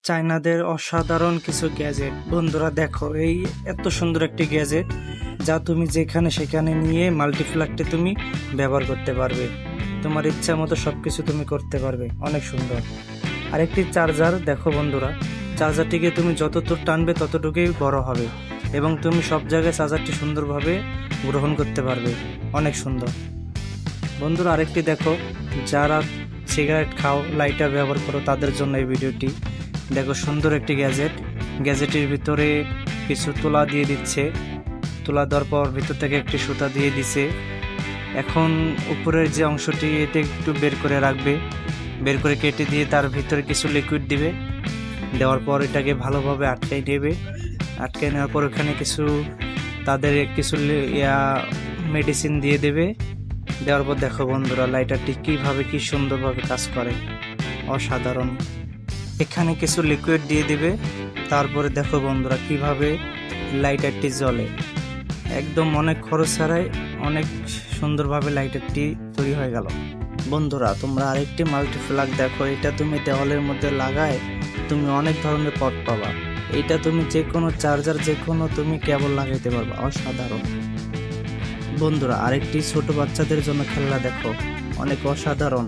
চায়নাদের অসাধারণ কিছু গ্যাজেট। বন্ধুরা দেখো, এই এত সুন্দর একটি গ্যাজেট যা তুমি যেখানে সেখানে নিয়ে মাল্টিপ্লাগটি তুমি ব্যবহার করতে পারবে। তোমার ইচ্ছা মতো সব কিছু তুমি করতে পারবে, অনেক সুন্দর। আরেকটি চার্জার দেখো বন্ধুরা, চার্জারটিকে তুমি যতদূর টানবে ততটুকুই বড় হবে এবং তুমি সব জায়গায় চার্জারটি সুন্দরভাবে গ্রহণ করতে পারবে, অনেক সুন্দর। বন্ধুরা আরেকটি দেখো, যারা সিগারেট খাও, লাইটার ব্যবহার করো, তাদের জন্য এই ভিডিওটি দেখো। সুন্দর একটি গ্যাজেটের ভিতরে কিছু তুলা দিয়ে দিচ্ছে, তুলা দেওয়ার পর ভিতর থেকে একটি সুতা দিয়ে দিছে। এখন উপরের যে অংশটি এটা একটু বের করে রাখবে, বের করে কেটে দিয়ে তার ভিতরে কিছু লিকুইড দিবে, দেওয়ার পর এটাকে ভালোভাবে আটকাই নেবে। আটকাই নেওয়ার পর ওখানে কিছু তাদের কিছু মেডিসিন দিয়ে দেবে। দেওয়ার পর দেখো বন্ধুরা, লাইটারটি কি সুন্দরভাবে কাজ করে, অসাধারণ। এখানে কিছু লিকুইড দিয়ে দিবে, তারপরে দেখো বন্ধুরা কিভাবে লাইটারটি জ্বলে। একদম অনেক খরচ ছাড়াই অনেক সুন্দরভাবে লাইটারটি তৈরি হয়ে গেল। বন্ধুরা তোমরা আরেকটি মাল্টিপ্লাগ দেখো, এটা তুমি দেওয়ালের মধ্যে লাগায় তুমি অনেক ধরনের পট পাবা। এটা তুমি যে কোনো চার্জার, যে কোনো তুমি কেবল লাগাইতে পারবা, অসাধারণ। বন্ধুরা আরেকটি ছোট বাচ্চাদের জন্য খেলনা দেখো, অনেক অসাধারণ।